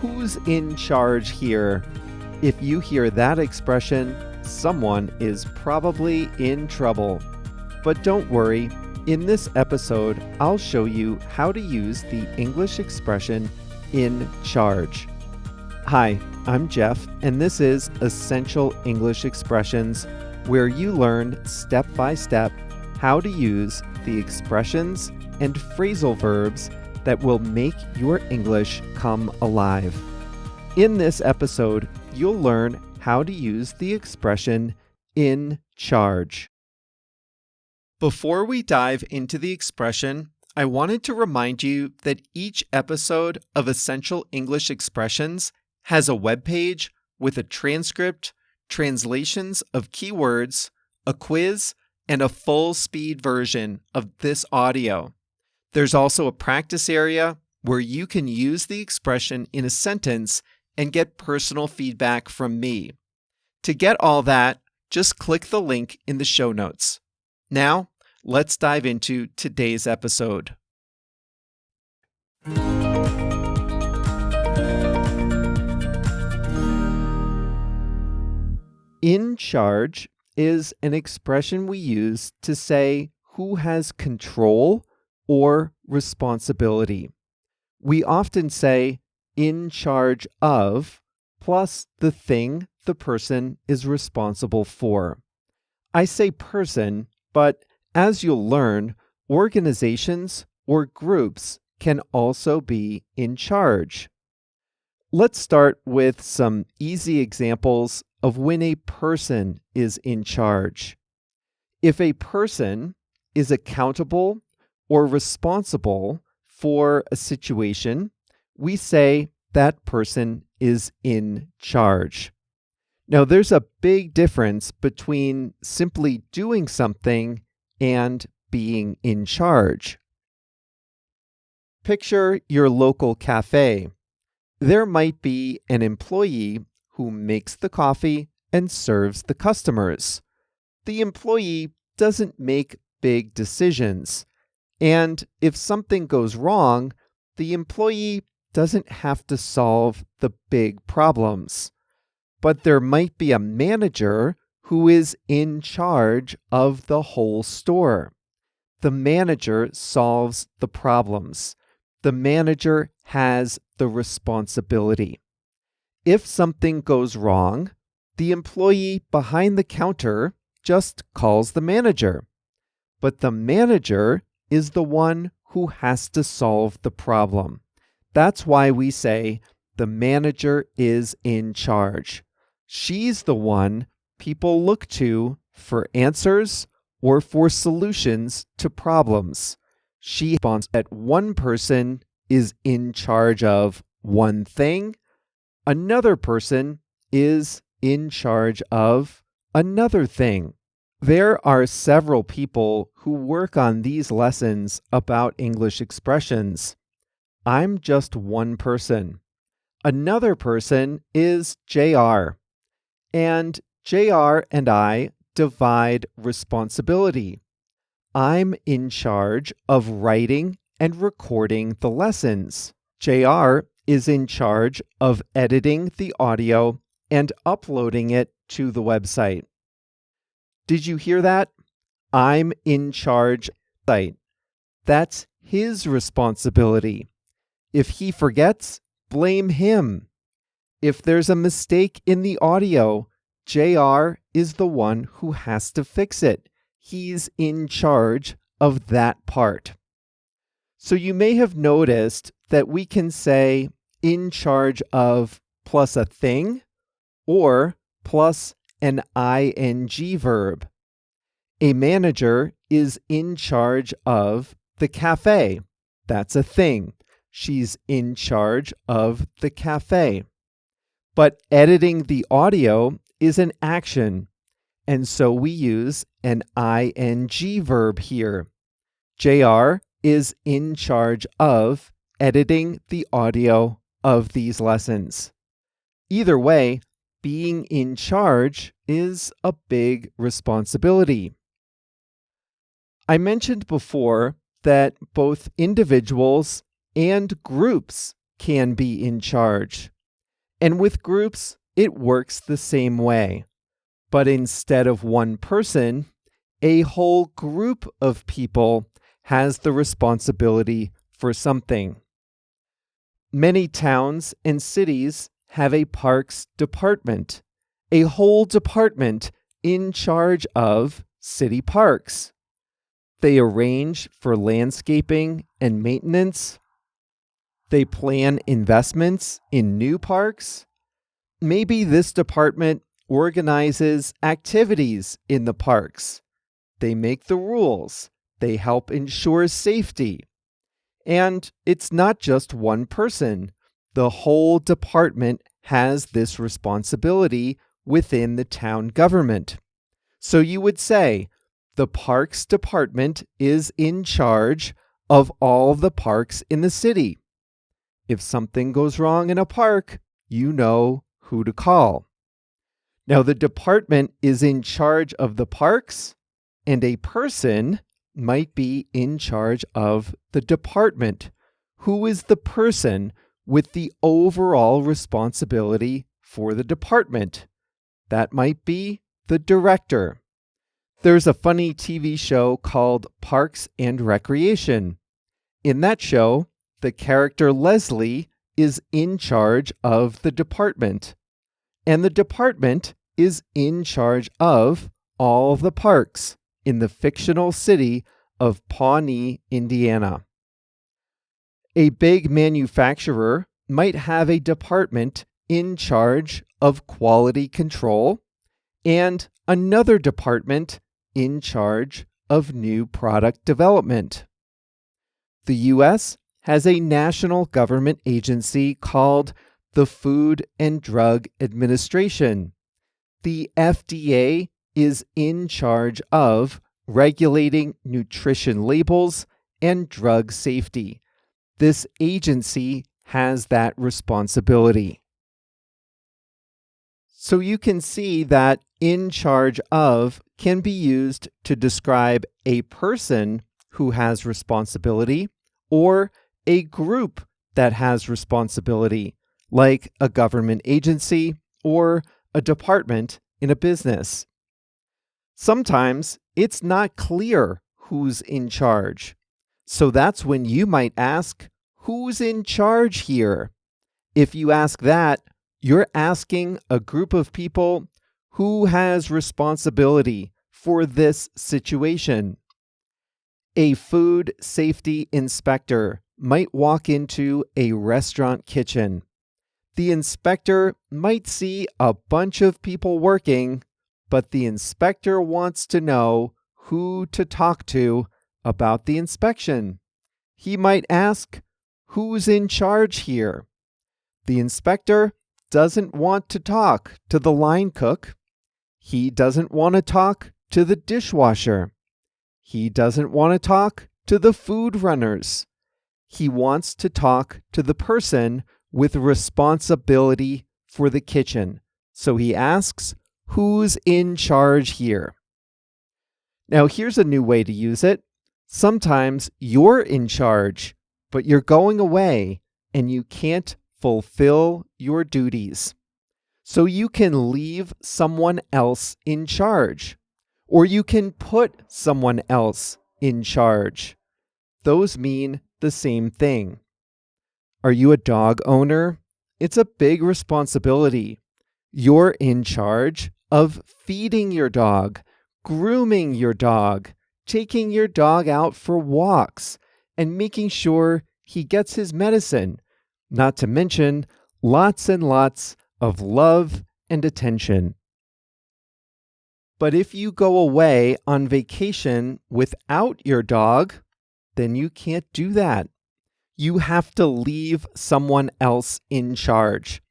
Who's in charge here? If you hear that expression, someone is probably in trouble. But don't worry, in this episode, I'll show you how to use the English expression in charge. Hi, I'm Jeff, and this is Essential English Expressions, where you learn step by step how to use the expressions and phrasal verbs that will make your English come alive. In this episode, you'll learn how to use the expression in charge. Before we dive into the expression, I wanted to remind you that each episode of Essential English Expressions has a webpage with a transcript, translations of keywords, a quiz, and a full-speed version of this audio. There's also a practice area where you can use the expression in a sentence and get personal feedback from me. To get all that, just click the link in the show notes. Now, let's dive into today's episode. In charge is an expression we use to say who has control or responsibility. We often say in charge of plus the thing the person is responsible for. I say person, but as you'll learn, organizations or groups can also be in charge. Let's start with some easy examples of when a person is in charge. If a person is accountable or responsible for a situation, we say that person is in charge. Now, there's a big difference between simply doing something and being in charge. Picture your local café. There might be an employee who makes the coffee and serves the customers. The employee doesn't make big decisions. And if something goes wrong, the employee doesn't have to solve the big problems. But there might be a manager who is in charge of the whole store. The manager solves the problems. The manager has the responsibility. If something goes wrong, the employee behind the counter just calls the manager. But the manager is the one who has to solve the problem. That's why we say the manager is in charge. She's the one people look to for answers or for solutions to problems. She responds that one person is in charge of one thing, another person is in charge of another thing. There are several people who work on these lessons about English expressions. I'm just one person. Another person is JR. And JR and I divide responsibility. I'm in charge of writing and recording the lessons. JR is in charge of editing the audio and uploading it to the website. Did you hear that? I'm in charge of the site. That's his responsibility. If he forgets, blame him. If there's a mistake in the audio, JR is the one who has to fix it. He's in charge of that part. So you may have noticed that we can say in charge of plus a thing or plus an ing verb. A manager is in charge of the café. That's a thing. She's in charge of the café. But editing the audio is an action, and so we use an ing verb here. JR is in charge of editing the audio of these lessons. Either way, being in charge is a big responsibility. I mentioned before that both individuals and groups can be in charge. And with groups, it works the same way. But instead of one person, a whole group of people has the responsibility for something. Many towns and cities have a parks department, a whole department in charge of city parks. They arrange for landscaping and maintenance. They plan investments in new parks. Maybe this department organizes activities in the parks. They make the rules. They help ensure safety. And it's not just one person. The whole department has this responsibility within the town government. So you would say, the parks department is in charge of all the parks in the city. If something goes wrong in a park, you know who to call. Now, the department is in charge of the parks, and a person might be in charge of the department. Who is the person with the overall responsibility for the department? That might be the director. There's a funny TV show called Parks and Recreation. In that show, the character Leslie is in charge of the department, and the department is in charge of all the parks in the fictional city of Pawnee, Indiana. A big manufacturer might have a department in charge of quality control and another department in charge of new product development. The U.S. has a national government agency called the Food and Drug Administration. The FDA is in charge of regulating nutrition labels and drug safety. This agency has that responsibility. So you can see that in charge of can be used to describe a person who has responsibility or a group that has responsibility, like a government agency or a department in a business. Sometimes it's not clear who's in charge. So that's when you might ask, who's in charge here? If you ask that, you're asking a group of people who has responsibility for this situation. A food safety inspector might walk into a restaurant kitchen. The inspector might see a bunch of people working, but the inspector wants to know who to talk to about the inspection. He might ask, who's in charge here? The inspector doesn't want to talk to the line cook. He doesn't want to talk to the dishwasher. He doesn't want to talk to the food runners. He wants to talk to the person with responsibility for the kitchen. So he asks, who's in charge here? Now, here's a new way to use it. Sometimes you're in charge, but you're going away and you can't fulfill your duties. So you can leave someone else in charge, or you can put someone else in charge. Those mean the same thing. Are you a dog owner? It's a big responsibility. You're in charge of feeding your dog, grooming your dog, taking your dog out for walks, and making sure he gets his medicine, not to mention lots and lots of love and attention. But if you go away on vacation without your dog, then you can't do that. You have to leave someone else in charge.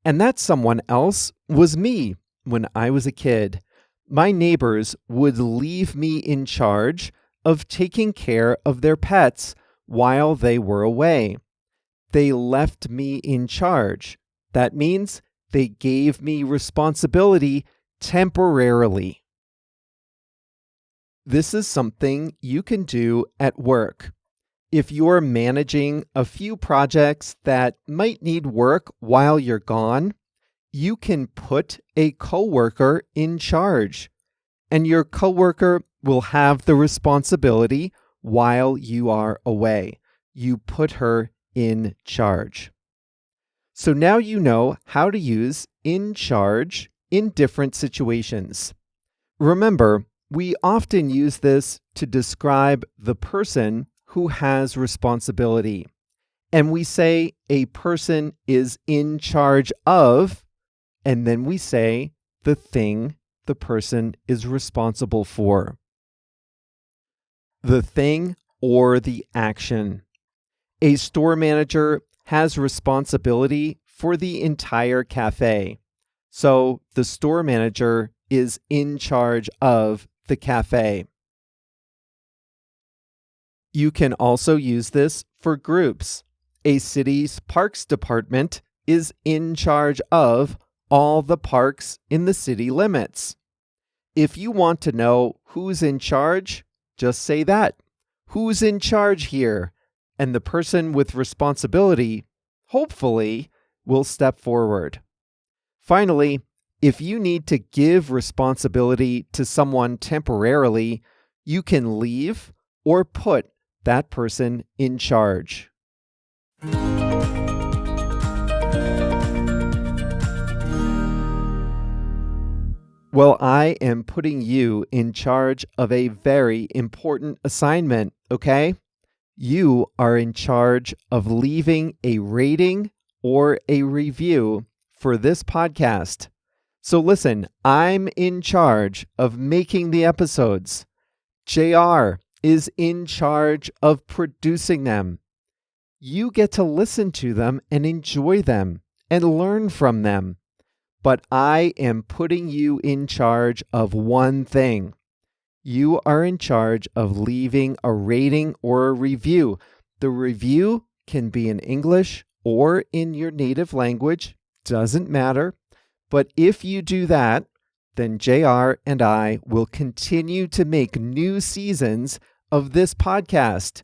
And that someone else was me when I was a kid. My neighbors would leave me in charge of taking care of their pets while they were away. They left me in charge. That means they gave me responsibility temporarily. This is something you can do at work. If you're managing a few projects that might need work while you're gone, you can put a coworker in charge, and your coworker will have the responsibility while you are away. You put her in charge. So now you know how to use in charge in different situations. Remember, we often use this to describe the person who has responsibility. And we say a person is in charge of, and then we say the thing the person is responsible for. The thing or the action. A store manager has responsibility for the entire cafe. So the store manager is in charge of the cafe. You can also use this for groups. A city's parks department is in charge of all the parks in the city limits. If you want to know who's in charge, just say that. Who's in charge here? And the person with responsibility, hopefully, will step forward. Finally, if you need to give responsibility to someone temporarily, you can leave or put that person in charge. Well, I am putting you in charge of a very important assignment, okay? You are in charge of leaving a rating or a review for this podcast. So listen, I'm in charge of making the episodes. JR is in charge of producing them. You get to listen to them and enjoy them and learn from them. But I am putting you in charge of one thing. You are in charge of leaving a rating or a review. The review can be in English or in your native language, doesn't matter. But if you do that, then JR and I will continue to make new seasons of this podcast.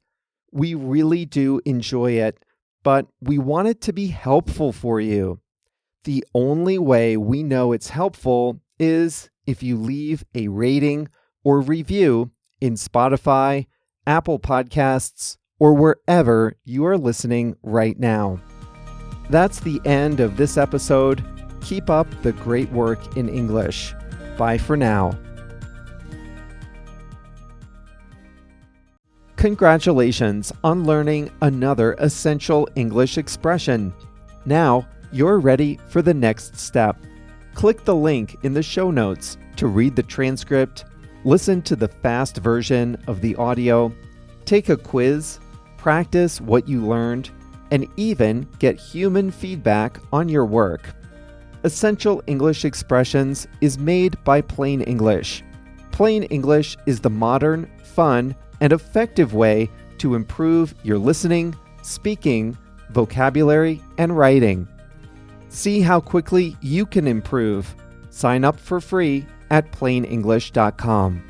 We really do enjoy it, but we want it to be helpful for you. The only way we know it's helpful is if you leave a rating or review in Spotify, Apple Podcasts, or wherever you are listening right now. That's the end of this episode. Keep up the great work in English. Bye for now. Congratulations on learning another essential English expression. Now, you're ready for the next step. Click the link in the show notes to read the transcript, listen to the fast version of the audio, take a quiz, practice what you learned, and even get human feedback on your work. Essential English Expressions is made by Plain English. Plain English is the modern, fun, and effective way to improve your listening, speaking, vocabulary, and writing. See how quickly you can improve. Sign up for free at plainenglish.com.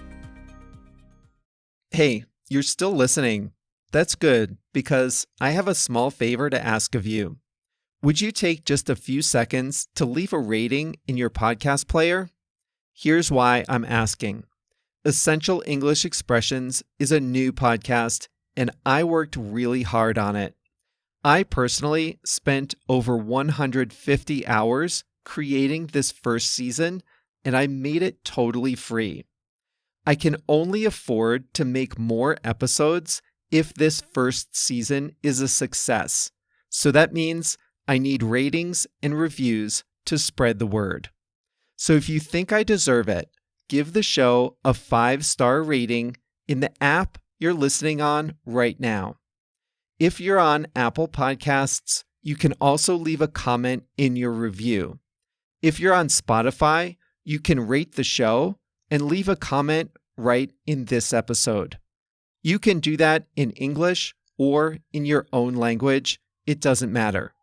Hey, you're still listening. That's good, because I have a small favor to ask of you. Would you take just a few seconds to leave a rating in your podcast player? Here's why I'm asking. Essential English Expressions is a new podcast, and I worked really hard on it. I personally spent over 150 hours creating this first season, and I made it totally free. I can only afford to make more episodes if this first season is a success. So that means I need ratings and reviews to spread the word. So if you think I deserve it, give the show a 5-star rating in the app you're listening on right now. If you're on Apple Podcasts, you can also leave a comment in your review. If you're on Spotify, you can rate the show and leave a comment right in this episode. You can do that in English or in your own language. It doesn't matter.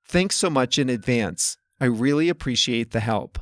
Thanks so much in advance. I really appreciate the help.